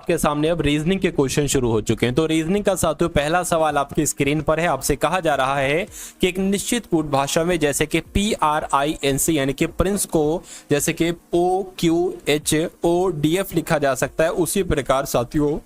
आपके सामने अब रीजनिंग के क्वेश्चन शुरू हो चुके हैं। तो रीजनिंग का साथियों पहला सवाल आपकी स्क्रीन पर है। आपसे कहा जा रहा है कि एक निश्चित कूट भाषा में जैसे कि PRINC यानी कि प्रिंस को जैसे कि OQHODF लिखा जा सकता है, उसी प्रकार साथियों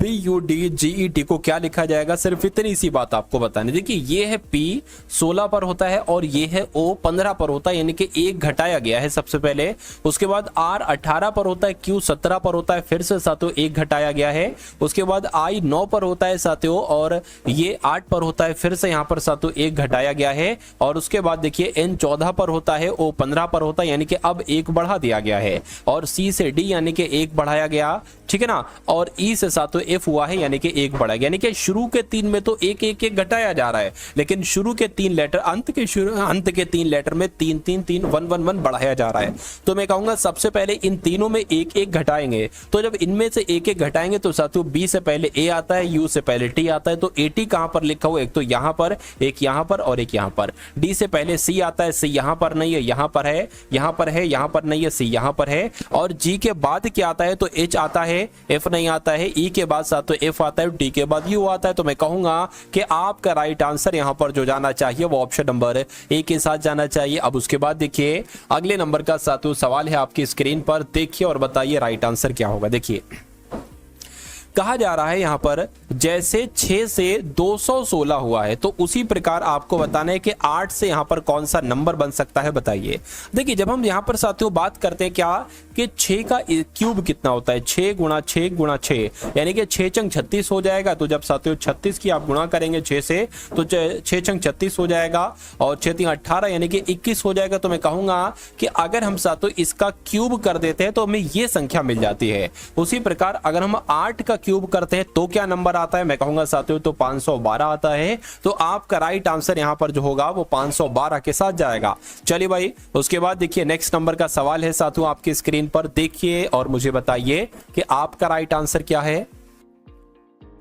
BUDGET को क्या लिखा जाएगा। सिर्फ इतनी सी बात आपको बतानी। देखिए ये है P 16 पर होता है और ये है O 15 पर होता है, यानी कि एक घटाया गया है सबसे पहले। उसके बाद R 18 पर होता है, Q 17 पर होता है, फिर से साथियों एक घटाया गया है। उसके बाद I 9 पर होता है साथियों और ये 8 पर होता है, फिर से यहाँ पर साथियों एक घटाया गया है। और उसके बाद देखिए N 14 पर होता है, O 15 पर होता है, यानी कि अब एक बढ़ा दिया गया है। और C से D यानी कि एक बढ़ाया गया, ठीक है ना। और E से साथियों F हुआ है, यानी कि एक बढ़ा गया। यानी कि शुरू के 3 में तो एक एक एक घटाया जा रहा है, लेकिन शुरू के 3 लेटर अंत के 3 लेटर में 3 3 3 1 1 1 बढ़ाया जा रहा है। तो मैं कहूंगा सबसे पहले इन तीनों में एक एक घटाएंगे। तो जब इनमें से एक एक घटाएंगे तो साथियों B से पहले A आता है, U से पहले T आता है। तो AT कहां पर लिखा हुआ है, एक तो यहां पर, एक यहां पर और एक यहां पर। D से पहले C आता है, C यहां पर नहीं है, यहां पर है, यहां पर है, यहां पर नहीं है, C यहां पर है। और G के बाद क्या आता है, तो H आता है, F नहीं आता है, E के बाद साथियों F आता है, D के बाद U आता है। तो मैं कहूंगा कि आपका राइट आंसर यहां पर जो जाना चाहिए वो ऑप्शन नंबर ए के साथ जाना चाहिए। अब उसके बाद देखिए अगले नंबर का साथियों सवाल है आपकी स्क्रीन पर, देखिए और बताइए राइट आंसर क्या होगा। देखिए कहा जा रहा है यहां पर जैसे 6 से 216 हुआ है, तो उसी प्रकार आपको बताना है कि 8 से यहां पर कौन सा नंबर बन सकता है, बताइए। देखिए जब हम यहां पर साथियों बात करते हैं क्या कि 6 का क्यूब कितना होता है, 6 गुणा 6 गुणा 6, यानी कि 6 चंग 36 हो जाएगा। तो जब साथियों 36 की आप गुणा करेंगे 6 से तो 6 चंग 36 हो जाएगा और 6 3 18 यानी कि 21 हो जाएगा। तो मैं कहूंगा कि अगर हम साथियों इसका क्यूब कर देते हैं तो हमें ये संख्या मिल जाती है। उसी प्रकार अगर हम 8 का क्यूब करते हैं तो क्या नंबर आता है, मैं कहूंगा साथियों तो 512 आता है। तो आपका राइट आंसर यहां पर जो होगा वो 512 के साथ जाएगा। चलिए भाई उसके बाद देखिए नेक्स्ट नंबर का सवाल है साथियों आपकी स्क्रीन पर, देखिए और मुझे बताइए कि आपका राइट आंसर क्या है।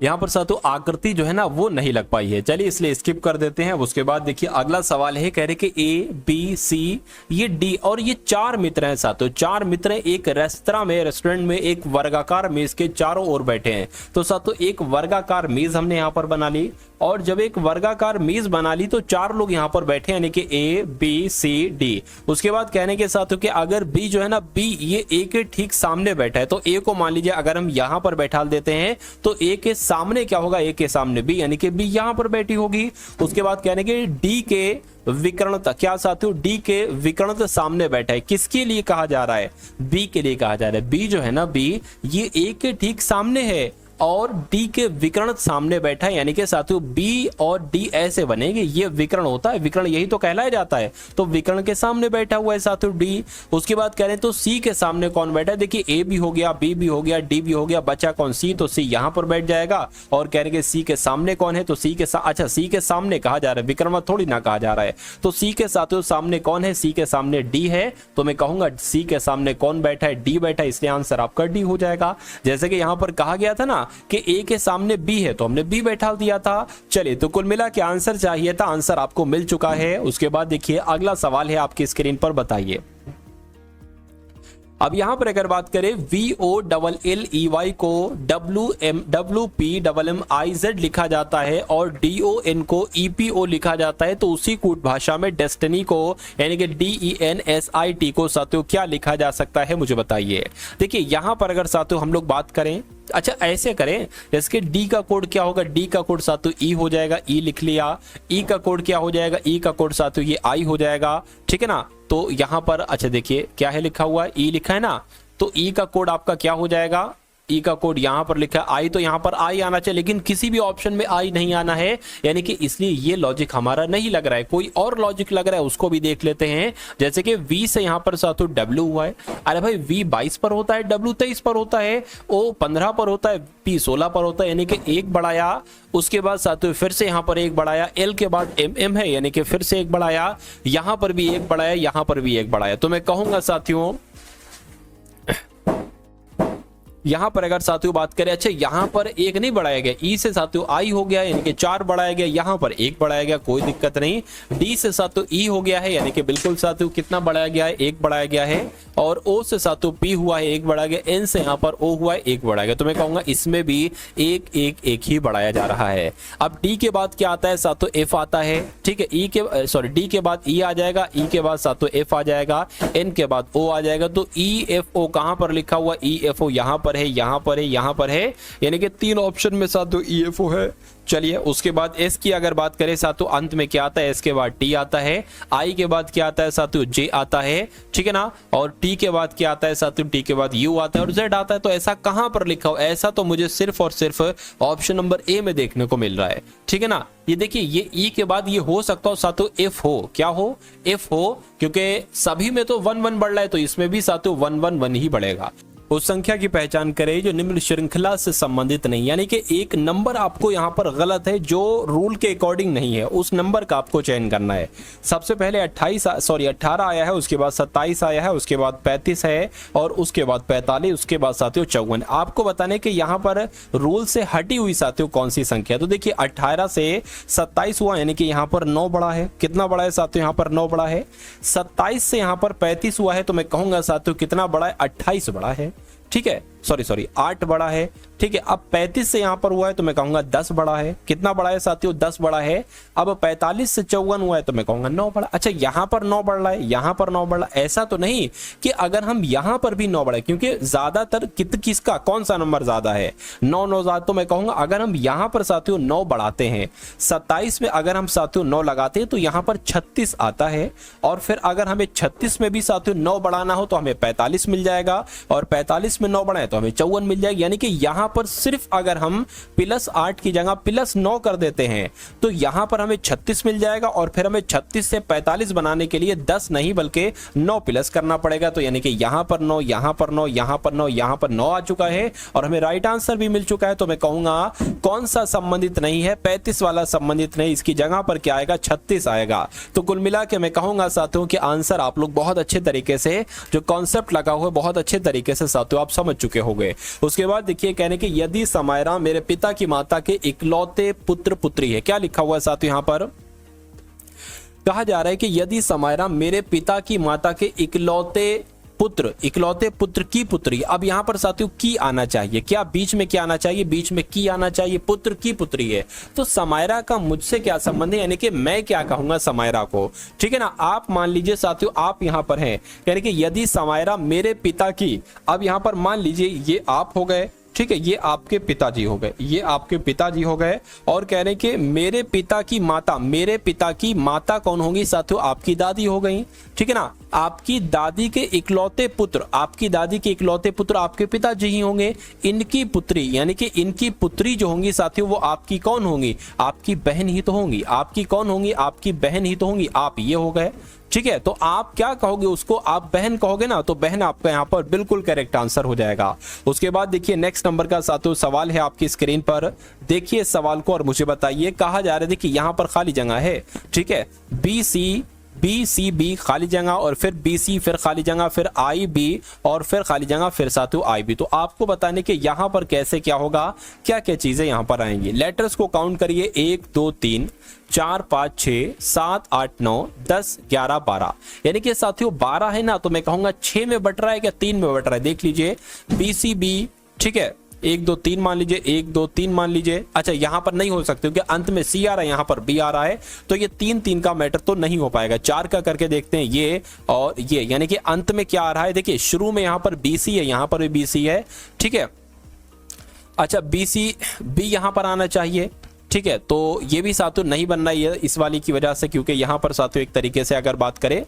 यहां पर साथियों आकृति जो है ना वो नहीं लग पाई है, चलिए इसलिए स्किप कर देते हैं। उसके बाद देखिए अगला सवाल है, कह रहे कि A B C ये D और ये 4 मित्र हैं साथियों। 4 मित्र एक रेस्टोरेंट में एक वर्गाकार मेज के चारों ओर बैठे हैं। तो साथियों एक वर्गाकार मेज हमने यहां पर बना ली और जब एक वर्गाकार मेज बना ली तो 4 लोग यहां पर बैठे यानी कि A B C D। उसके बाद कहने के साथियों कि अगर B जो है ना B ये A के ठीक सामने बैठा है, तो A को मान लीजिए अगर हम यहां पर बैठा देते हैं तो A के सामने क्या होगा, A के सामने B यानी कि B यहां पर बैठी होगी। उसके बाद कहने के D के विकर्णत, क्या साथियों D के विकर्णत सामने बैठा है, किसके लिए कहा जा रहा है, B के लिए कहा जा रहा है। B जो है ना B ये A के ठीक सामने है और D के विकर्ण सामने बैठा है, यानी कि साथियों B और D ऐसे बनेंगे, ये विकर्ण होता है, विकर्ण यही तो कहलाया जाता है। तो विकर्ण के सामने बैठा हुआ है साथियों D। उसके बाद कह रहे हैं तो C के सामने कौन बैठा है, देखिए A भी हो गया, B भी हो गया, D भी हो गया, बचा कौन C, तो C यहां पर बैठ जाएगा। और कह रहे हैं C के सामने कौन है, तो C के अच्छा C के सामने कहा जा रहा है, विकर्ण थोड़ी ना कहा जा रहा है। तो C के साथियों सामने कौन है, C के सामने D है। तो मैं कहूंगा C के सामने कौन बैठा है, D बैठा है, इसलिए आंसर आपका D हो जाएगा। जैसे कि यहां पर कहा गया था ना कि A के सामने B है तो हमने B बैठा दिया था। चलिए तो कुल मिला के आंसर चाहिए था, आंसर आपको मिल चुका है। उसके बाद देखिए अगला सवाल है आपकी स्क्रीन पर, बताइए। अब यहां पर अगर बात करें VOLLEY को WPMMIZ लिखा जाता है और DON को EPO लिखा जाता है, तो उसी कूट भाषा में डेस्टिनी को यानी कि DENSIT को साथियों क्या लिखा जा सकता है, मुझे बताइए। देखिए यहां पर अगर साथियों हम लोग बात करें, अच्छा ऐसे करें जैसे D का कोड क्या होगा, D का कोड साथियों E हो जाएगा, E लिख लिया। E का कोड क्या हो जाएगा, E का कोड साथियों ये I हो जाएगा, ठीक है ना। तो यहां पर अच्छा देखिए क्या है लिखा हुआ है, E लिखा है ना, तो E का कोड आपका क्या हो जाएगा, ई का कोड यहां पर लिखा है आई, तो यहां पर आई आना चाहिए, लेकिन किसी भी ऑप्शन में आई नहीं आना है, यानी कि इसलिए ये लॉजिक हमारा नहीं लग रहा है। कोई और लॉजिक लग रहा है, उसको भी देख लेते हैं। जैसे कि V से यहां पर साथियों W हुआ है, अरे भाई V 22 पर होता है, W 23 पर होता है, O 15 पर होता है, P 16 पर होता है, यानी कि एक बढ़ाया। उसके बाद साथियों फिर से यहां पर एक बढ़ाया, L के बाद MM है यानी कि फिर से एक बढ़ाया, यहां पर भी एक बढ़ाया, यहां पर भी एक बढ़ाया। तो मैं कहूंगा साथियों यहां पर अगर साथियों बात करें, अच्छा यहां पर एक नहीं बढ़ाया गया, ई से साथियों आई हो गया यानी कि 4 बढ़ाया गया, यहां पर 1 बढ़ाया गया, कोई दिक्कत नहीं। डी से साथियों ई हो गया है यानी कि बिल्कुल साथियों कितना बढ़ाया गया है, 1 बढ़ाया गया है। और ओ से साथियों पी हुआ है, 1 बढ़ाया गया। एन से यहां पर ओ हुआ है, 1 बढ़ाया गया। तो मैं कहूंगा इसमें भी 1 1 1 ही बढ़ाया जा रहा है। अब डी के बाद क्या आता है साथियों, एफ आता है, ठीक है। ई के सॉरी डी के बाद ई आ जाएगा, ई के बाद साथियों एफ आ जाएगा, एन के बाद ओ आ जाएगा। तो ई एफ ओ कहां पर लिखा हुआ, ई एफ ओ यहां पर है, यहां पर है, यहां पर है, यानी कि 3 ऑप्शन में साथियों ई एफ ओ है। चलिए उसके बाद एस की अगर बात करें साथियों, अंत में क्या आता है, एस के बाद टी आता है, आई के बाद क्या आता है साथियों, जे आता है, ठीक है ना। और टी के बाद क्या आता है साथियों, टी के बाद यू आता है और जेड आता है। तो ऐसा कहां पर लिखा हो, ऐसा तो मुझे सिर्फ और सिर्फ ऑप्शन नंबर ए में देखने को मिल रहा है, ठीक है ना। ये देखिए, ये ई के बाद ये हो सकता हो साथियों एफ हो, क्या हो, एफ हो, क्योंकि सभी में तो 1 1 बढ़ रहा है, तो इसमें भी साथियों 1 1 1 ही बढ़ेगा। उस संख्या की पहचान करें जो निम्न श्रृंखला से संबंधित नहीं, यानी कि एक नंबर आपको यहां पर गलत है जो रूल के अकॉर्डिंग नहीं है, उस नंबर का आपको चयन करना है। सबसे पहले 18 आया है, उसके बाद 27 आया है, उसके बाद 35 है और उसके बाद 45, उसके बाद साथियों 54। आपको बताने कि यहां पर रूल से हटी हुई साथियों कौन सी संख्या। तो देखिए 18 से 27 हुआ यानी कि यहां पर 9 बढ़ा है, कितना बड़ा है साथियों, यहां पर 9 बढ़ा है। 27 से यहां पर 35 हुआ है, तो मैं कहूंगा साथियों कितना बड़ा है, 28 बड़ा है, ठीक है। सॉरी 8 बड़ा है, ठीक है। अब 35 से यहां पर हुआ है तो मैं कहूंगा 10 बड़ा है, कितना बड़ा है साथियों, 10 बड़ा है। अब 45 से 54 हुआ है तो मैं कहूंगा 9 बड़ा। अच्छा यहां पर 9 बढ़ रहा है, यहां पर 9 बढ़ रहा है, ऐसा तो नहीं कि अगर हम यहां पर भी 9 बढ़ाए, क्योंकि ज्यादातर किसका कौन सा नंबर ज्यादा है, 9 9 ज्यादा। तो मैं कहूंगा अगर हम यहां पर साथियों 9 बढ़ाते हैं, 27 में अगर हम साथियों 9 लगाते हैं तो यहां पर 36 आता है। और फिर अगर हमें 36 में भी साथियों 9 बढ़ाना हो तो हमें 45 मिल जाएगा, और 45 में 9 बढ़ाए तो हमें 54 मिल जाएगी। यानी कि यहां पर सिर्फ अगर हम +8 की जगह +9 कर देते हैं तो यहां पर हमें 36 मिल जाएगा, और फिर हमें 36 से 45 बनाने के लिए 10 नहीं बल्कि 9 प्लस करना पड़ेगा। तो यानी कि यहां पर 9, यहां पर 9, यहां पर 9, यहां पर 9 आ चुका है और हमें राइट आंसर भी मिल चुका है। तो मैं कहूंगा कौन सा संबंधित नहीं है, 35 वाला संबंधित नहीं, इसकी जगह पर क्या आएगा, 36 आएगा। तो कुल मिला के मैं कहूंगा साथियों कि आंसर आप लोग बहुत अच्छे तरीके से, जो कॉन्सेप्ट लगा हुआ है बहुत अच्छे तरीके से साथियों आप समझ चुके होंगे। उसके बाद देखिए कहने कि यदि समायरा मेरे पिता की माता के इकलौते पुत्र पुत्री है, क्या लिखा हुआ है साथियों, यहां पर कहा जा रहा है कि यदि समायरा मेरे पिता की माता के इकलौते पुत्र की पुत्री। अब यहां पर साथियों की आना चाहिए, क्या बीच में क्या आना चाहिए, बीच में की आना चाहिए, पुत्र की पुत्री है। तो समायरा का मुझसे क्या संबंध है, यानी कि मैं क्या कहूंगा समायरा को, ठीक है ना। आप मान लीजिए साथियों आप यहां पर हैं, यानी कि यदि समायरा मेरे पिता की, अब यहां पर मान लीजिए ये आप हो गए, ठीक है, ये आपके पिताजी हो गए, ये आपके पिताजी हो गए, और कह रहे हैं कि मेरे पिता की माता, मेरे पिता की माता कौन होगी साथियों, आपकी दादी हो गई, ठीक है ना। आपकी दादी के इकलौते पुत्र, आपकी दादी के इकलौते पुत्र आपके पिताजी ही होंगे। इनकी पुत्री यानी कि इनकी पुत्री जो होंगी साथियों वो आपकी कौन होंगी, आपकी बहन ही तो होंगी। आपकी कौन होंगी, आपकी बहन ही तो होंगी। आप ये हो गए, ठीक है। तो आप क्या कहोगे उसको, आप बहन कहोगे ना, तो बहन आपका यहाँ पर बिल्कुल करेक्ट आंसर हो जाएगा। उसके बाद देखिए नेक्स्ट नंबर का साथियों सवाल है आपकी स्क्रीन पर, देखिए सवाल को और मुझे बताइए। कहा जा रहा है देखिए यहाँ पर खाली जगह है, ठीक है, BC खाली जगह, और फिर BC फिर खाली जगह, फिर IB और फिर खाली जगह, फिर साथियों IB। तो आपको बताने के यहाँ पर कैसे क्या होगा, क्या क्या चीजें यहाँ पर आएंगी। लेटर्स को काउंट करिए, 1 2 3 4 5 6 7 8 9 10 11 12, यानी कि साथियों 12 है ना, तो मैं कहूंगा 6 में बट रहा है क्या 3 में बट रहा है। देख लीजिए BCB, ठीक है, 1 2 3 मान लीजिए, 1 2 3 मान लीजिए। अच्छा यहां पर नहीं हो सकते क्योंकि अंत में C आ रहा है, यहां पर B आ रहा है, तो ये 3 3 का मैटर तो नहीं हो पाएगा। 4 का करके देखते हैं, ये और ये, यानी कि अंत में क्या आ रहा है, देखिए शुरू में यहां पर BC है, यहां पर भी BC है, ठीक है। अच्छा B यहां पर आना चाहिए, ठीक है, तो ये भी साथियों नहीं बन रहा है इस वाली की वजह से, क्योंकि यहां पर साथियों एक तरीके से अगर बात करें,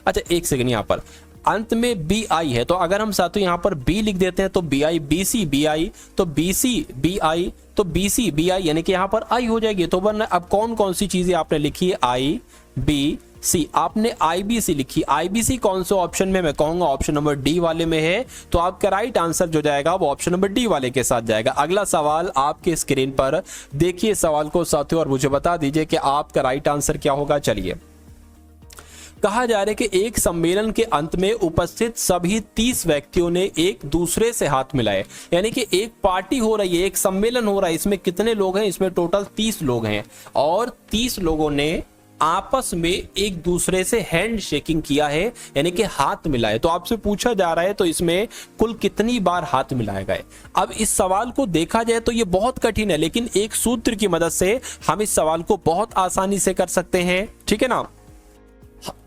अच्छा एक सेकंड, यहां पर अंत में BI है, तो अगर हम साथियों यहां पर B लिख देते हैं तो BI, BC BI, तो BC BI, तो BC BI यानी कि यहां पर I हो जाएगी। तो वरना अब कौन कौन सी चीजें आपने लिखी है, IBC, आपने IBC लिखी। IBC कौन से ऑप्शन में, मैं कहूंगा ऑप्शन नंबर D वाले में है, तो आपका राइट आंसर जो जाएगा वो ऑप्शन नंबर D वाले के साथ जाएगा। अगला सवाल आपके स्क्रीन पर देखिए सवाल को साथियों और मुझे बता दीजिए कि आपका राइट आंसर क्या होगा। चलिए कहा जा रहा है कि एक सम्मेलन के अंत में उपस्थित सभी 30 व्यक्तियों ने एक दूसरे से हाथ मिलाए, यानी कि एक पार्टी हो रही है, एक सम्मेलन हो रहा है, इसमें कितने लोग हैं, इसमें टोटल 30 लोग हैं और 30 लोगों ने आपस में एक दूसरे से हैंड शेकिंग किया है, यानी कि हाथ मिलाए। तो आपसे पूछा जा रहा है तो इसमें कुल कितनी बार हाथ मिलाए गए। अब इस सवाल को देखा जाए तो ये बहुत कठिन है, लेकिन एक सूत्र की मदद से हम इस सवाल को बहुत आसानी से कर सकते हैं। ठीक है ना,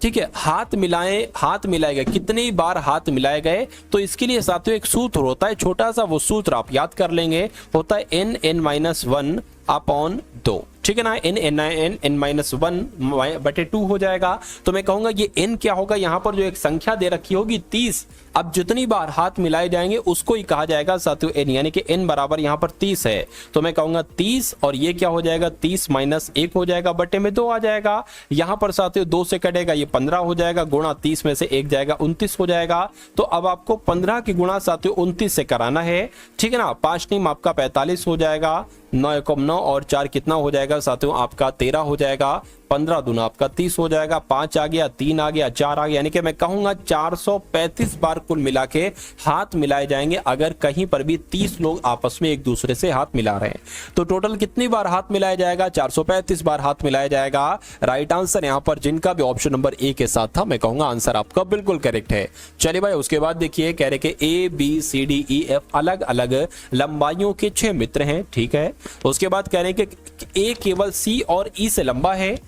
ठीक है, हाथ मिलाए गए, कितनी बार हाथ मिलाए गए। तो इसके लिए साथियों एक सूत्र होता है, छोटा सा वो सूत्र आप याद कर लेंगे, होता है n(n-1) अपॉन 2। ठीक है ना, n(n-1)/2 हो जाएगा। तो मैं कहूंगा ये n क्या होगा, यहां पर जो एक संख्या दे रखी होगी 30, अब जितनी बार हाथ मिलाए जाएंगे उसको ही कहा जाएगा साथियों n, यानी कि n बराबर यहां पर 30 है। तो मैं कहूंगा 30 और ये क्या हो जाएगा, 30 - 1 हो जाएगा, बटे में 2 आ जाएगा। यहां पर साथियों 2 से कटेगा, ये 15 हो जाएगा, गुणा 30 में से 1 जाएगा, 29 हो जाएगा। तो अब आपको 15 की गुणा साथियों 29 से कराना है। ठीक है ना, 5 नीम आपका 45 हो जाएगा, 9 × 9 और 4 कितना हो जाएगा साथियों, आपका 13 हो जाएगा, 15 दूना आपका 30 हो जाएगा, 5 आ गया, 3 आ गया, 4 आ गया, यानी कि मैं कहूंगा 435 बार कुल मिला के हाथ मिलाए जाएंगे अगर कहीं पर भी 30 लोग आपस में एक दूसरे से हाथ मिला रहे हैं। तो टोटल कितनी बार हाथ मिलाया जाएगा, 435 बार हाथ मिलाया जाएगा। राइट आंसर यहां पर जिनका भी ऑप्शन नंबर ए के साथ था, मैं कहूंगा आंसर आपका बिल्कुल करेक्ट है। चलिए भाई, उसके बाद देखिए कह रहे कि ABCDEF अलग अलग लंबाइयों के 6 मित्र हैं। ठीक है, उसके बाद कह रहे हैं कि ए केवल सी और ई से लंबा है।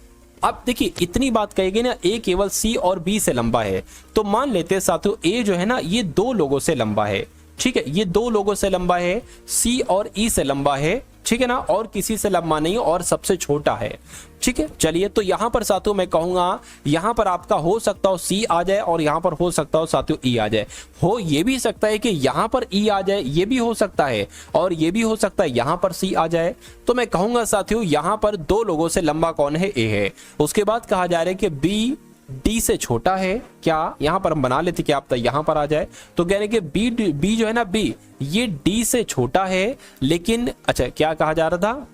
अब देखिए इतनी बात कहेगी ना, ए केवल सी और बी से लंबा है, तो मान लेते हैं साथियों ए जो है ना ये 2 लोगों से लंबा है। ठीक है, ये 2 लोगों से लंबा है, सी और ई से लंबा है। ठीक है ना, और किसी से लंबा नहीं और सबसे छोटा है। ठीक है, चलिए तो यहां पर साथियों मैं कहूंगा यहां पर आपका हो सकता हो सी आ जाए और यहां पर हो सकता हो साथियों ई आ जाए। हो ये भी सकता है कि यहां पर ई आ जाए, ये भी हो सकता है, और ये भी हो सकता है यहां पर सी आ जाए। तो मैं कहूंगा साथियों यहां पर 2 लोगों से लंबा कौन है, ए है। उसके बाद कहा जा रहा है कि बी डी से छोटा है क्या, यहां पर हम बना लेते कि आप यहां पर आ जाए। तो कह रहे कि बी जो है ना, बी ये डी से छोटा है, लेकिन अच्छा क्या कहा जा रहा था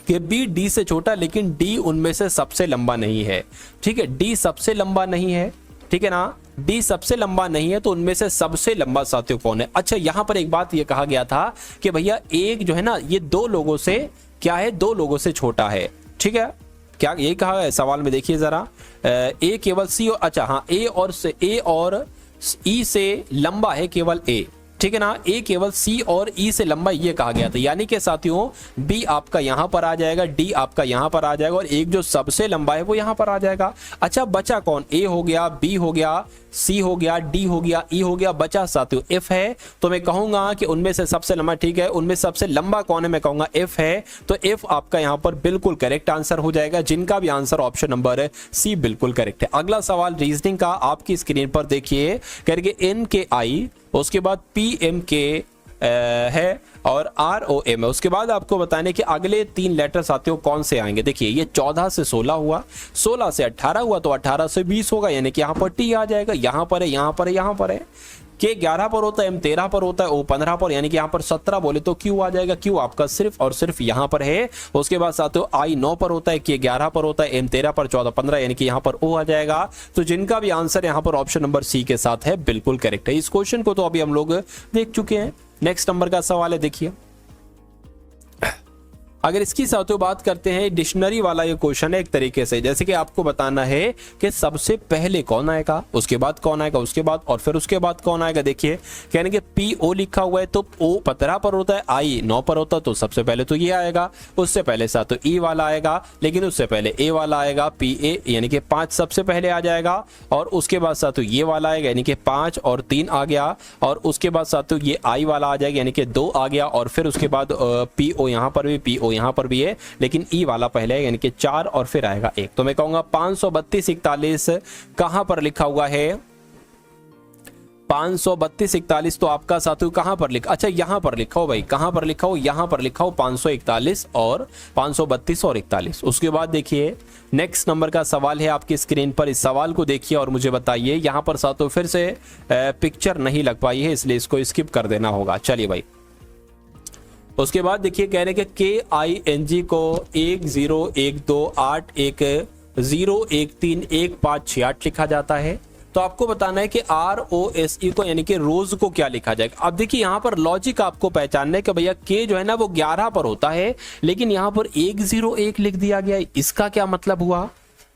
कि बी डी से छोटा, लेकिन डी उनमें से सबसे लंबा नहीं है। ठीक है, डी सबसे लंबा नहीं है। ठीक है ना, डी सबसे लंबा नहीं है, तो उनमें से सबसे लंबा साथियों कौन है। अच्छा यहां पर एक बात ये कहा गया था कि भैया एक जो है ना ये 2 लोगों से क्या है, 2 लोगों से छोटा है। ठीक है, क्या यही कहा है सवाल में, देखिए जरा, ए केवल सी और अच्छा हाँ ए और ई से लंबा है केवल ए। ठीक है ना, ए केवल सी और ई से लंबा ये कहा गया था, यानी कि साथियों बी आपका यहां पर आ जाएगा, डी आपका यहां पर आ जाएगा, और एक जो सबसे लंबा है वो यहां पर आ जाएगा। अच्छा बचा कौन, ए हो गया, बी हो गया, सी हो गया, डी हो गया, ई हो गया, बचा साथियों एफ है। तो मैं कहूंगा कि उनमें से सबसे लंबा, ठीक है, उनमें सबसे लंबा कौन है, मैं कहूंगा एफ है। तो एफ आपका यहां पर बिल्कुल करेक्ट आंसर हो जाएगा, जिनका भी आंसर ऑप्शन नंबर सी बिल्कुल करेक्ट है। अगला सवाल रीजनिंग का आपकी स्क्रीन पर देखिए, करेंगे एन के आई, उसके बाद पी एम के है और आर ओ एम है। उसके बाद आपको बताने कि अगले 3 लेटर साथियों कौन से आएंगे। देखिए ये 14 से 16 हुआ, 16 से 18 हुआ, तो 18 से 20 होगा, यानी कि यहाँ पर टी आ जाएगा, यहाँ पर है, यहाँ पर है, यहाँ पर है। के 11 पर होता है, एम 13 पर होता है, ओ 15 पर, यानी कि यहाँ पर 17 बोले तो क्यू आ जाएगा, क्यू आपका सिर्फ और सिर्फ यहाँ पर है। उसके बाद साथियों आई 9 पर होता है, के 11 पर होता है, एम 13 पर, 14 15, यानी कि यहाँ पर ओ आ जाएगा। तो जिनका भी आंसर यहाँ पर ऑप्शन नंबर सी के साथ है बिल्कुल करेक्ट है। इस क्वेश्चन को तो अभी हम लोग देख चुके हैं। नेक्स्ट नंबर का सवाल है, देखिए अगर इसकी साथियों बात करते हैं, डिक्शनरी वाला ये क्वेश्चन है एक तरीके से, जैसे कि आपको बताना है कि सबसे पहले कौन आएगा, उसके बाद कौन आएगा, उसके बाद और फिर उसके बाद कौन आएगा। देखिए कहने के पी ओ लिखा हुआ है, तो ओ 15 पर होता है, आई 9 पर होता है, तो सबसे पहले तो ये आएगा, उससे पहले साथियों ई वाला आएगा, लेकिन उससे पहले ए वाला आएगा, पी ए यानी कि 5 सबसे पहले आ जाएगा, और उसके बाद साथियों ये वाला आएगा, यानी कि 5 और 3 आ गया, और उसके बाद साथियों ये आई वाला आ जाएगा, यानी कि 2 आ गया, और फिर उसके बाद पी ओ यहाँ पर भी, पी ओ यहाँ पर भी है, लेकिन ई वाला पहले है, यानी कि 4 और फिर आएगा 1। तो मैं कहूंगा 532 41 कहां पर लिखा हुआ है, 532 41 तो आपका साथियों कहां पर लिखा, अच्छा यहां पर लिखा हो भाई, कहां पर लिखा हो, यहां पर लिखा हो 541 और 532 और 41। उसके बाद देखिए नेक्स्ट नंबर का सवाल है आपकी स्क्रीन पर, इस सवाल को देखिए और मुझे बताइए। यहां पर साथियों फिर से पिक्चर नहीं लग पाई है, इसलिए इसको स्किप कर देना होगा। चलिए भाई, उसके बाद देखिए कह रहे हैं कि KING को 101281 0131568 लिखा जाता है। तो आपको बताना है कि ROSE को यानी कि रोज को क्या लिखा जाएगा। अब देखिए यहाँ पर लॉजिक आपको पहचानना है कि भैया K जो है ना वो 11 पर होता है, लेकिन यहाँ पर 101 लिख दिया गया, इसका क्या मतलब हुआ।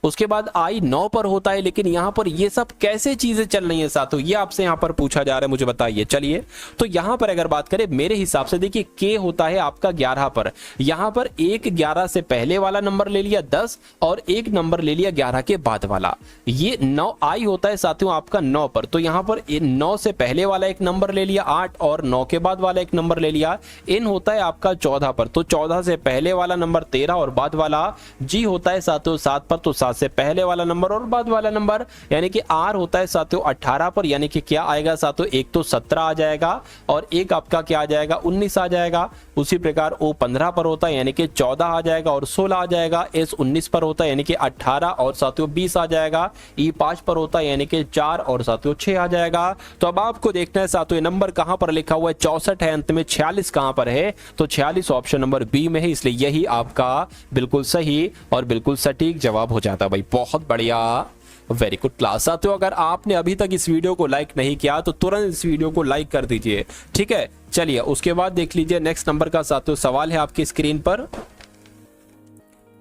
उसके बाद I 9 पर होता है, लेकिन यहाँ पर ये सब कैसे चीजें चल रही हैं साथियों, ये आपसे यहाँ पर पूछा जा रहा है, मुझे बताइए। चलिए तो यहाँ पर अगर बात करें मेरे हिसाब से, देखिए K होता है आपका 11 पर, यहाँ पर एक 11 से पहले वाला नंबर ले लिया 10 और एक नंबर ले लिया 11 के बाद वाला, ये 9 I होता है साथियों आपका 9 पर। तो यहाँ पर 9 से पहले वाला एक नंबर ले लिया 8 और 9 के बाद वाला एक नंबर ले लिया। N होता है आपका 14 पर, तो 14 से पहले वाला नंबर 13 और बाद वाला। G होता है साथियों 7 पर, तो 7 से पहले वाला नंबर और बाद वाला नंबर, यानी कि R होता है साथियों 18 पर, यानी कि क्या आएगा साथियों, एक तो 17 आ जाएगा और एक आपका क्या आ जाएगा 19 आ जाएगा। उसी प्रकार O 15 पर होता है यानी कि 14 आ जाएगा और 16 आ जाएगा। S 19 पर होता है यानी कि 18 और साथियों 20 आ जाएगा। E 5 पर होता है यानी कि 4 और साथियों 6 आ जाएगा। तो अब आपको देखना है साथियों नंबर कहां पर लिखा हुआ है, 64 है अंत में, 46 कहां पर है, तो 46 ऑप्शन नंबर बी में है, इसलिए यही आपका बिल्कुल सही और बिल्कुल सटीक जवाब हो जाता है भाई। बहुत बढ़िया, वेरी गुड क्लास। साथियों अगर आपने अभी तक इस वीडियो को लाइक नहीं किया तो तुरंत इस वीडियो को लाइक कर दीजिए, ठीक है। चलिए उसके बाद देख लीजिए नेक्स्ट नंबर का साथियों सवाल है आपकी स्क्रीन पर,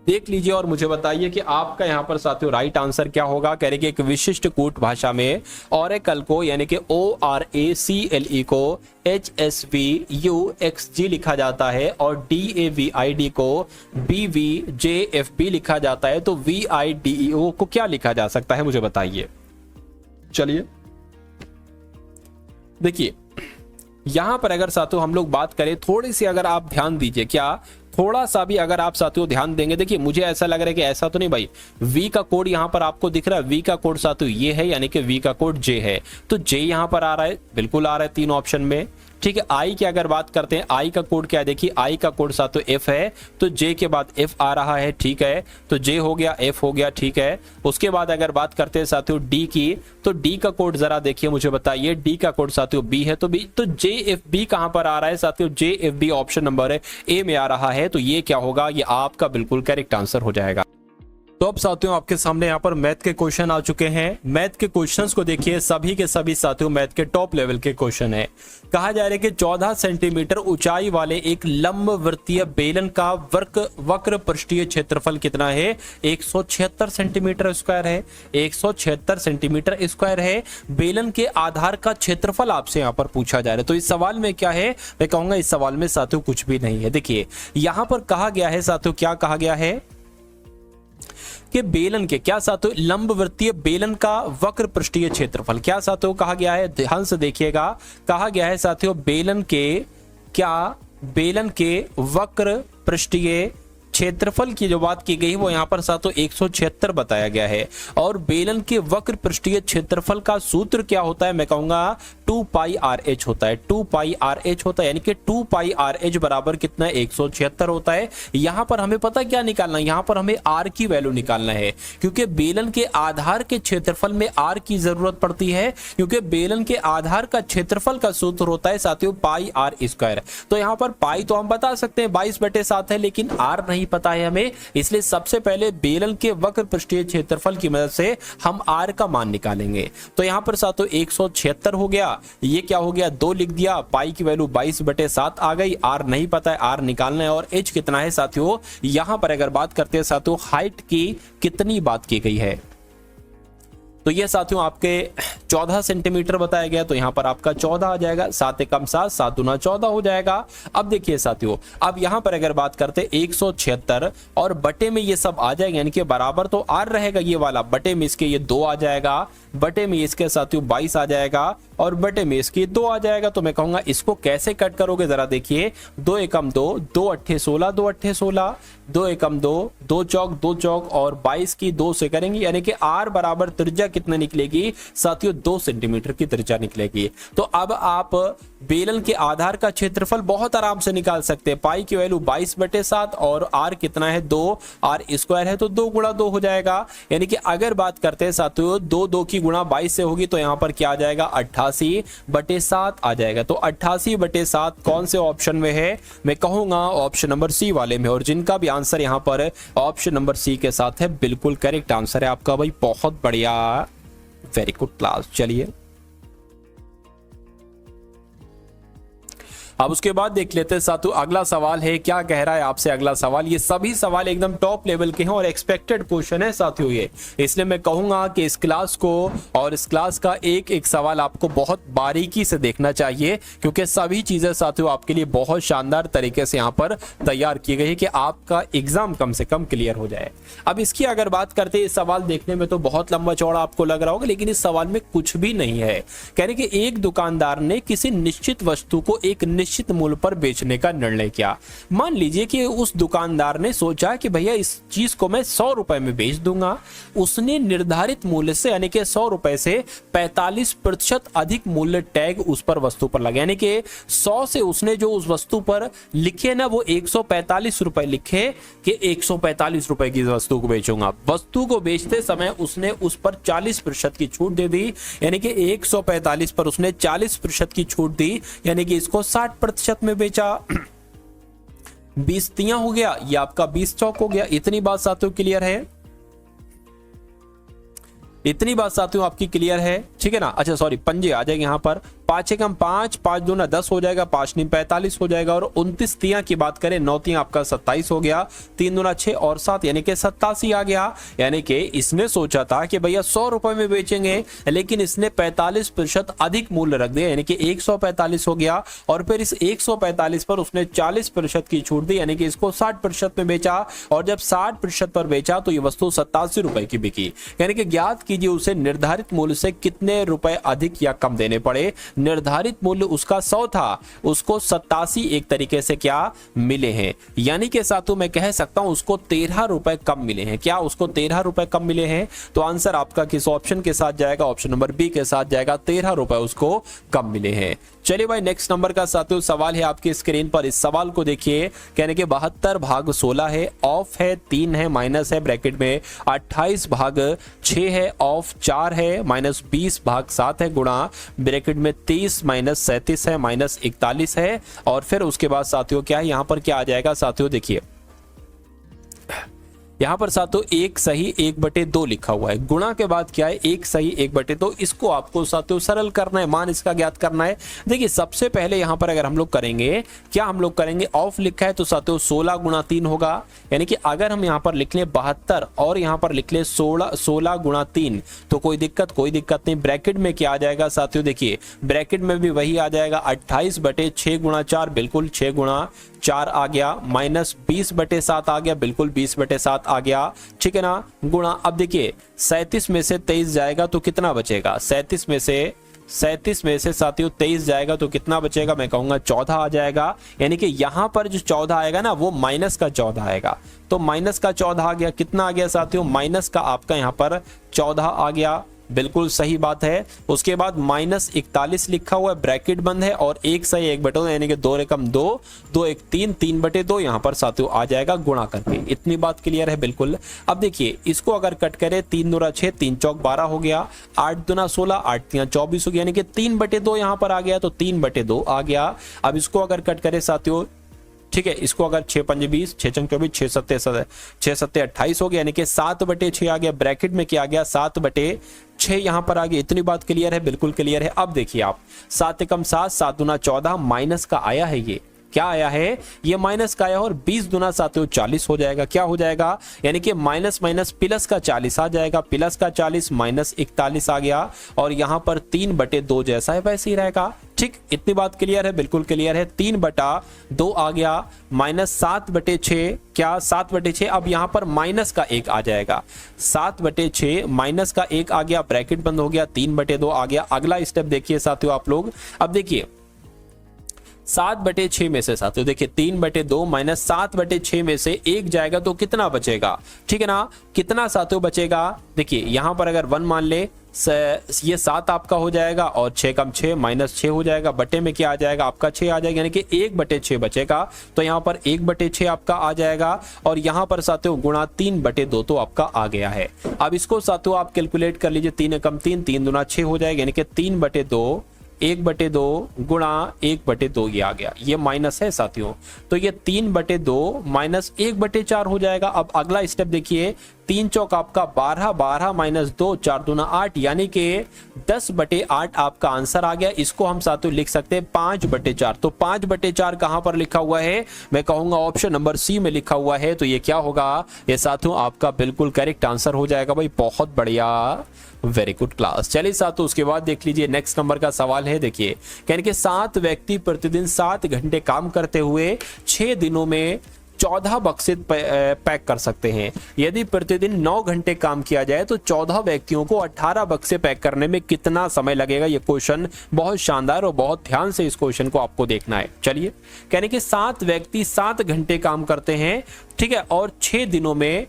देख लीजिए और मुझे बताइए कि आपका यहाँ पर साथियों राइट आंसर क्या होगा। कह रहे कि एक विशिष्ट कूट भाषा में ओरेकल को यानी कि ORACLE को HSVUXG लिखा जाता है और DAVID को BVJFB लिखा जाता है, तो VIDEO को क्या लिखा जा सकता है, मुझे बताइए। चलिए देखिए यहां पर अगर साथियों हम लोग बात करें, थोड़ी सी अगर आप ध्यान दीजिए, क्या थोड़ा सा भी अगर आप साथियों ध्यान देंगे, देखिए मुझे ऐसा लग रहा है कि ऐसा तो नहीं भाई, V का कोड यहां पर आपको दिख रहा है, V का कोड साथियों ये है यानी कि V का कोड J है, तो J यहां पर आ रहा है, बिल्कुल आ रहा है 3 ऑप्शन में, ठीक है। I की अगर बात करते हैं, I का कोड क्या है, देखिए I का कोड साथियों F है, तो J के बाद F आ रहा है, ठीक है, तो J हो गया, F हो गया, ठीक है। उसके बाद अगर बात करते हैं साथियों D की, तो D का कोड जरा देखिए, मुझे बताइए, D का कोड साथियों B है, तो B, तो JFB कहां पर आ रहा है साथियों, JFB ऑप्शन नंबर है A में आ रहा है, तो ये क्या होगा, ये आपका बिल्कुल करेक्ट आंसर हो जाएगा। तो अब साथियों आपके सामने यहाँ पर मैथ के क्वेश्चन आ चुके हैं। मैथ के क्वेश्चंस को देखिए, सभी के सभी साथियों मैथ के टॉप लेवल के क्वेश्चन है। कहा जा रहा है कि 14 सेंटीमीटर ऊंचाई वाले एक लंबवृत्तीय बेलन का वक्र पृष्ठीय क्षेत्रफल कितना है, 176 सेंटीमीटर स्क्वायर है, 176 सेंटीमीटर स्क्वायर है। बेलन के आधार का क्षेत्रफल आपसे यहाँ पर पूछा जा रहा है। तो इस सवाल में क्या है, मैं कहूंगा इस सवाल में साथियों कुछ भी नहीं है। देखिए यहाँ पर कहा गया है साथियों, क्या कहा गया है कि बेलन के क्या साथियों, लंबवृत्तीय बेलन का वक्र पृष्ठीय क्षेत्रफल, क्या साथियों कहा गया है, ध्यान से देखिएगा, कहा गया है साथियों बेलन के वक्र पृष्ठीय क्षेत्रफल की जो बात की गई वो यहाँ पर साथियों 176 बताया गया है। और बेलन के वक्र पृष्ठीय क्षेत्रफल का सूत्र क्या होता है, मैं कहूंगा 2 पाई RH होता है, 2 पाई RH होता है, यानी कि 2 पाई RH बराबर कितना है, 176 होता है। यहाँ पर हमें पता क्या निकालना है, यहाँ पर हमें R की वैल्यू निकालना है, क्योंकि बेलन के आधार के क्षेत्रफल में R की जरूरत पड़ती है, क्योंकि बेलन के आधार का क्षेत्रफल का सूत्र होता है साथियों पाई R स्क्वायर। तो यहाँ पर पाई तो हम बता सकते हैं 22/7 है, लेकिन R नहीं पता है हमें, इसलिए सबसे पहले बेलन के वक्र पृष्ठीय क्षेत्रफल की मदद से हम R का मान निकालेंगे। तो यहाँ पर साथियों 176 हो गया, ये क्या हो गया 2 लिख दिया, पाई की वैल्यू 22/7 आ गई, R नहीं पता है, R निकालना है। और H कितना है साथियों, यहाँ पर अगर बात करते हैं साथियों हाइट की कितनी बात की गई है, तो ये साथियों आपके 14 सेंटीमीटर बताया गया, तो यहाँ पर आपका 14 आ जाएगा, 7 एकम 7, 7 दूना 14 हो जाएगा। अब देखिए साथियों, अब यहाँ पर अगर बात करते 176 और बटे में ये सब आ जाएगा, यानी कि बराबर तो R रहेगा ये वाला, बटे में इसके ये 2 आ जाएगा, बटे में इसके साथियों 22 आ जाएगा और बटे में इसके 2 आ जाएगा। तो मैं कहूंगा इसको कैसे कट करोगे, जरा देखिए, 2 एकम 2, 2 अट्ठे 16, 2 अट्ठे 16, 2 एकम 2, 2 चौक 2 चौक और 22 की 2 से करेंगे, यानी कि R बराबर त्रिज्या कितना निकलेगी साथियों, 2 सेंटीमीटर की त्रिज्या निकलेगी। तो अब आप बेलन के आधार का क्षेत्रफल बहुत आराम से निकाल सकते हैं। पाई की वैल्यू 22/7 और आर कितना है 2, आर स्क्वायर है तो 2 गुणा 2 हो जाएगा। यानी कि अगर बात करते हैं साथियों 2 की गुणा 22 से होगी तो यहाँ पर क्या आ जाएगा 88/7 आ जाएगा। तो 88/7 कौन से ऑप्शन में है, मैं कहूंगा ऑप्शन नंबर सी वाले में। और जिनका भी आंसर यहाँ पर ऑप्शन नंबर सी के साथ है बिल्कुल करेक्ट आंसर है आपका भाई, बहुत बढ़िया, वेरी गुड क्लास। चलिए अब उसके बाद देख लेते हैं साथियों अगला सवाल है, क्या कह रहा है आपसे अगला सवाल। ये सभी सवाल एकदम टॉप लेवल के हैं और एक्सपेक्टेड क्वेश्चन है साथियों ये, इसलिए मैं कहूंगा कि इस क्लास को और इस क्लास का एक एक सवाल आपको बहुत बारीकी से देखना चाहिए, क्योंकि सभी चीजें साथियों आपके लिए बहुत शानदार तरीके से यहाँ पर तैयार की गई है कि आपका एग्जाम कम से कम क्लियर हो जाए। अब इसकी अगर बात करते हैं, इस सवाल देखने में तो बहुत लंबा चौड़ा आपको लग रहा होगा, लेकिन इस सवाल में कुछ भी नहीं है। कहने कि एक दुकानदार ने किसी निश्चित वस्तु को एक निश्चित मूल्य पर बेचने का निर्णय किया। मान लीजिए कि उस दुकानदार ने सोचा कि भैया इस चीज को मैं 100 रुपए में बेच दूंगा। उसने निर्धारित मूल्य से यानी कि 100 रुपए से 45% अधिक मूल्य टैग उस पर वस्तु पर लगा, यानी कि 100 से उसने जो उस वस्तु पर लिखे ना वो 145 रुपए लिखे कि 145 रुपए की वस्तु को बेचूंगा। वस्तु को बेचते समय उसने उस पर 40% की छूट दे दी, यानी कि 145 पर उसने 40% की छूट दी, यानी कि इसको 60% में बेचा। 20 तिया हो गया, ये आपका 20 चौक हो गया। इतनी बात साथियों क्लियर है, इतनी बात साथियों आपकी क्लियर है, ठीक है ना। अच्छा सॉरी पंजे आ जाएंगे यहाँ पर, 5 एकम 5, 5 दूना 10 हो जाएगा, 5 नी 45 हो जाएगा। और 29 तिया की बात करें, 9 तिया आपका 27 हो गया, 3 दूना 6 और 7 यानी कि 87 आ गया। यानी कि इसने सोचा था कि भैया 100 रुपए में बेचेंगे, लेकिन इसने 45% अधिक मूल्य रख दिया, यानी कि 145 हो गया। और फिर इस 145 पर उसने 40% की छूट दी, यानी कि इसको 60% में बेचा। और जब 60% पर बेचा तो ये वस्तु 87 रुपए की बिकी। यानी कि ज्ञात कीजिए उसे निर्धारित मूल्य से कितने रुपए अधिक या कम देने पड़े। निर्धारित मूल्य उसका 100 था, उसको 87 एक तरीके से क्या मिले हैं, यानी कि साथियों मैं कह सकता हूं उसको 13 रुपए कम मिले हैं। क्या उसको 13 रुपए कम मिले हैं? तो आंसर आपका किस ऑप्शन के साथ जाएगा? ऑप्शन नंबर बी के साथ जाएगा, 13 रुपए उसको कम मिले हैं। चलिए भाई नेक्स्ट नंबर का साथियों सवाल है आपकी स्क्रीन पर। इस सवाल को देखिए, कहने के 72 भाग 16 है, ऑफ है 3 है, माइनस है ब्रैकेट में 28 भाग 6 है, ऑफ 4 है, माइनस 20 भाग 7 है, गुणा ब्रैकेट में 30 माइनस 37 है, माइनस 41 है। और फिर उसके बाद साथियों क्या है यहाँ पर, क्या आ जाएगा साथियों, देखिए यहां पर साथियों 1 सही 1/2 लिखा हुआ है। गुणा के बाद क्या है 1 सही 1/2, इसको आपको साथियों सरल करना है, मान इसका ज्ञात करना है। देखिए सबसे पहले यहां पर अगर हम लोग करेंगे, क्या हम लोग करेंगे, ऑफ लिखा है तो साथियों 16 गुणा 3 होगा। यानी कि अगर हम यहां पर लिख लें 72 और यहां पर लिख लें 16 गुणा 3 तो कोई दिक्कत नहीं। ब्रैकेट में क्या आ जाएगा साथियों, देखिए ब्रैकेट में भी वही आ जाएगा 28/6 गुणा 4, बिल्कुल 6 गुणा 4 आ गया, माइनस 20/7 आ गया, बिल्कुल 20/7 आ गया, ठीक है ना, गुणा। अब देखिए 37 में से 23 जाएगा तो कितना बचेगा, 37 में से साथियों 23 जाएगा तो कितना बचेगा, मैं कहूंगा 14 आ जाएगा। यानी कि यहां पर जो 14 आएगा ना वो माइनस का 14 आएगा, तो माइनस का 14 आ गया। कितना आ गया साथियों, माइनस का आपका यहां पर 14 आ गया, बिल्कुल सही बात है। उसके बाद माइनस 41 लिखा हुआ है, ब्रैकेट बंद है, और 1 सही 1/2 यानी कि 2 एकम 2, 2 1 3, 3/2 यहाँ पर साथियों आ जाएगा गुणा करके। इतनी बात क्लियर है बिल्कुल। अब देखिए इसको अगर कट करें, 3 दूना 6, 3 चौक 12 हो गया, 8 दूना 16, 8 तिया 24 हो गया, यानी कि 3/2 यहाँ पर आ गया, तो 3/2 आ गया। अब इसको अगर कट करें साथियों, ठीक है, इसको अगर 6 पंजे 20, 6 चंग 24, 6 सत्ते 28 हो गया, यानी कि 7/6 आ गया। ब्रैकेट में क्या आ गया, 7/6 यहां पर आ गया। इतनी बात क्लियर है, बिल्कुल क्लियर है। अब देखिए आप 7 एकम 7, 7 दूना 14, माइनस का आया है, ये क्या आया है, ये माइनस का आया, और 20 दूना साथियों 40 हो जाएगा। क्या हो जाएगा, यानी कि माइनस माइनस प्लस का 40 आ जाएगा, प्लस का 40 माइनस 41 आ गया, और यहां पर 3/2 जैसा है वैसे ही रहेगा। ठीक, इतनी बात क्लियर है, बिल्कुल क्लियर है। 3/2 आ गया, माइनस 7/6, क्या 7/6, अब यहां पर माइनस का 1 आ जाएगा, 7/6 माइनस का 1 आ गया, ब्रैकेट बंद हो गया, 3/2 आ गया। अगला स्टेप देखिए साथियों आप लोग, अब देखिए 7/6 में से साथियों देखिए 3/2 माइनस 7/6 में से 1 जाएगा तो कितना बचेगा, ठीक है ना, कितना साथियों बचेगा। देखिए यहां पर अगर 1 मान ले, ये 7 आपका हो जाएगा और 6 कम 6 माइनस 6 हो जाएगा, बटे में क्या आ जाएगा आपका 6 आ जाएगा, यानी कि 1/6 बचेगा। तो यहाँ पर 1/6 आपका आ जाएगा और यहाँ पर साथियों गुणा 3/2 तो आपका आ गया है। अब इसको साथियों आप कैलकुलेट कर लीजिए, 3 कम 3 3 दूना 6 हो जाएगा, यानी कि 3/2 1/2 गुणा 1/2 ये आ गया, ये माइनस है साथियों। तो ये 3/2 माइनस 1/4 हो जाएगा। अब अगला स्टेप देखिए, 3 चौक आपका 12, 12 माइनस 2 4 दूना 8, यानी कि 10/8 आपका आंसर आ गया। इसको हम साथियों लिख सकते हैं 5/4। तो 5/4 कहां पर लिखा हुआ है, मैं कहूंगा ऑप्शन नंबर सी में लिखा हुआ है। तो ये क्या होगा, ये साथियों आपका बिल्कुल करेक्ट आंसर हो जाएगा भाई। बहुत बढ़िया, वेरी गुड क्लास। चलिए साथियों उसके बाद देख लीजिए नेक्स्ट नंबर का सवाल है। देखिए कहने के 7 व्यक्ति प्रतिदिन 7 घंटे काम करते हुए 6 दिनों में 14 बक्से पैक कर सकते हैं। यदि प्रतिदिन 9 घंटे काम किया जाए तो 14 व्यक्तियों को 18 बक्से पैक करने में कितना समय लगेगा। ये क्वेश्चन बहुत शानदार और बहुत ध्यान से इस क्वेश्चन को आपको देखना है। चलिए कहने के 7 व्यक्ति 7 घंटे काम करते हैं, ठीक है, और 6 दिनों में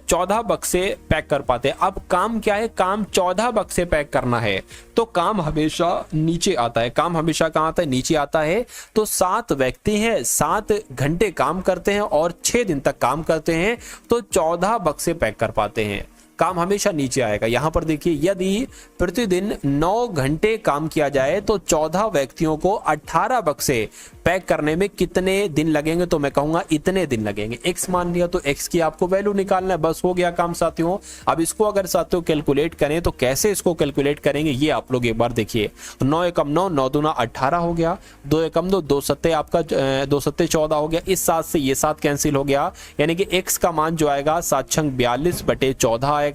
14 बक्से पैक कर पाते हैं। अब काम क्या है, काम 14 बक्से पैक करना है तो काम हमेशा नीचे आता है। काम हमेशा कहाँ आता है, नीचे आता है। तो 7 व्यक्ति हैं, 7 घंटे काम करते हैं और 6 दिन तक काम करते हैं तो 14 बक्से पैक कर पाते हैं। काम हमेशा नीचे आएगा। यहां पर देखिए, यदि प्रतिदिन 9 घंटे काम किया जाए तो 14 व्यक्तियों को 18 बक्से पैक करने में कितने दिन लगेंगे, तो मैं कहूंगा इतने दिन लगेंगे। x मान लिया तो x की आपको वैल्यू निकालना है, बस हो गया काम साथियों। अब इसको अगर साथियों कैलकुलेट करें तो कैसे इसको कैलकुलेट करेंगे ये आप लोग एक बार देखिए। 9 एकम 9, 9 दूना 18 हो गया, 2 एकम 2, 2 सत्ते आपका 2 सत्ते 14 हो गया। इस 7 से ये 7 कैंसिल हो गया, यानी कि x का मान जो आएगा 7 छंग 42/14 आएगा।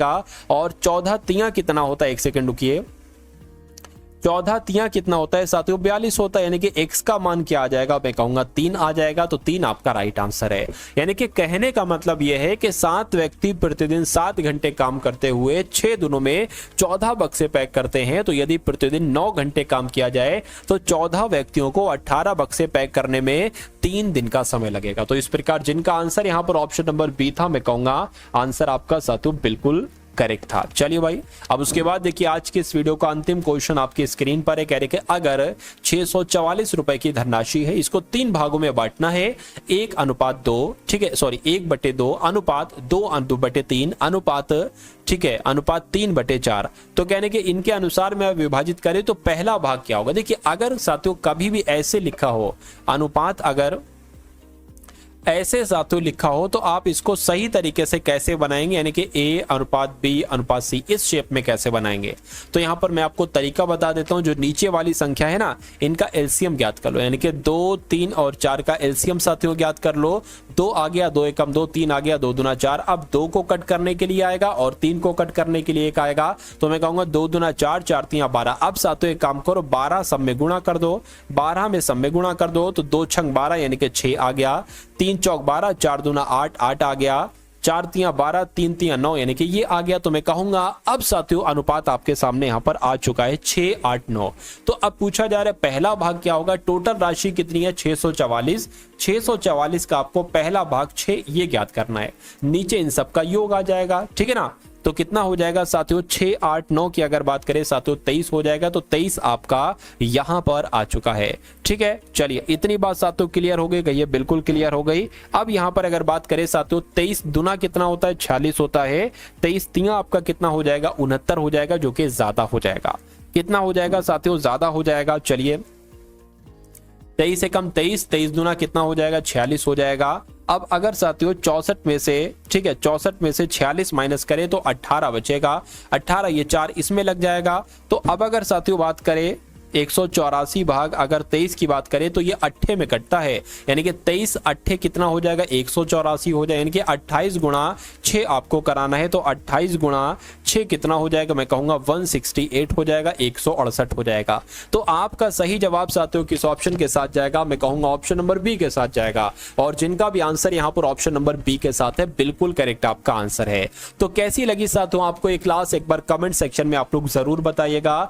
और 14 तिया कितना होता है, एक सेकंड रुकिए, 14 तिया कितना होता है साथियों, 42 होता है, यानी कि x का मान क्या आ जाएगा, मैं कहूंगा 3 आ जाएगा। तो 3 आपका राइट आंसर है। यानी कि कहने का मतलब यह है कि 7 व्यक्ति प्रतिदिन 7 घंटे काम करते हुए 6 दिनों में 14 बक्से पैक करते हैं। तो यदि प्रतिदिन 9 घंटे काम किया जाए तो 14 व्यक्तियों को 18 बक्से पैक करने में 3 दिन का समय लगेगा। तो इस प्रकार जिनका आंसर यहाँ पर ऑप्शन नंबर बी था, मैं कहूंगा आंसर आपका साथियों बिल्कुल करेक्ट था। चलिए भाई, अब उसके बाद देखिए आज के इस वीडियो का अंतिम क्वेश्चन आपकी स्क्रीन पर है। कह रहे कि अगर 644 रुपए की धनराशि है, इसको 3 भागों में बांटना है, 1:2, ठीक है, सॉरी 1/2 अनुपात 2/3 अनुपात, ठीक है, अनुपात 3/4। तो कहने के इनके अनुसार में विभाजित करें तो पहला भाग क्या होगा। देखिए अगर साथियों कभी भी ऐसे लिखा हो अनुपात, अगर ऐसे साथियों लिखा हो तो आप इसको सही तरीके से कैसे बनाएंगे, यानी कि A अनुपात B अनुपात C इस शेप में कैसे बनाएंगे। तो यहां पर मैं आपको तरीका बता देता हूं। जो नीचे वाली संख्या है ना, इनका एलसीएम ज्ञात कर लो, यानी कि 2, 3 और 4 का एलसीएम साथियों ज्ञात कर लो। 2 आ गया, 2 एकम 2, 3 आ गया, 2 दूना 4। अब 2 को कट करने के लिए आएगा और 3 को कट करने के लिए 1 आएगा। तो मैं कहूंगा 2 दूना 4, 4 3 12। अब साथियों एक काम करो, 12 सब में गुणा कर दो, 12 में सब में गुणा कर दो तो 2 छंग 12 यानी कि 6 आ गया, 3 चौक 12, 4 दूना 8, 8 आ गया, 4 तिया 12, 3 तिया 9 यानी कि ये आ गया। तो मैं कहूंगा अब साथियों अनुपात आपके सामने यहां पर आ चुका है 6, 8, 9। तो अब पूछा जा रहा है पहला भाग क्या होगा, टोटल राशि कितनी है 644। 644 का आपको पहला भाग 6 ये ज्ञात करना है, नीचे इन सब का योग आ जाएगा, ठीक है ना। तो कितना हो जाएगा साथियों, 6, 8, 9 की अगर बात करें साथियों 23 हो जाएगा। तो 23 आपका यहां पर आ चुका है, ठीक है। चलिए इतनी बात साथियों क्लियर हो गई, ये बिल्कुल क्लियर हो गई। अब यहां पर अगर बात करें साथियों 23 दुना कितना होता है, 46 होता है। 23 तिया आपका कितना हो जाएगा, 69 हो जाएगा, जो कि ज्यादा हो जाएगा। कितना हो जाएगा साथियों, ज्यादा हो जाएगा। चलिए 23 से कम 23, 23 दुना कितना हो जाएगा, 46 हो जाएगा। अब अगर साथियों 64 में से, ठीक है, 64 में से 46 माइनस करें तो 18 बचेगा। 18 ये 4 इसमें लग जाएगा। तो अब अगर साथियों बात करें 184 भाग अगर 23 की बात करें तो ये 8 में कटता है, यानी कि 23 8 कितना हो जाएगा, 184 हो जाएगा। यानी कि 28 गुणा 6 आपको कराना है। तो 28 गुणा 6 कितना हो जाएगा, मैं कहूंगा 168 हो जाएगा, 168 हो जाएगा। तो आपका सही जवाब साथियों किस ऑप्शन के साथ जाएगा, मैं कहूंगा ऑप्शन नंबर बी के साथ जाएगा। और जिनका भी आंसर यहाँ पर ऑप्शन नंबर बी के साथ है बिल्कुल करेक्ट आपका आंसर है। तो कैसी लगी साथियों आपको ये क्लास, एक बार कमेंट सेक्शन में आप लोग जरूर बताइएगा।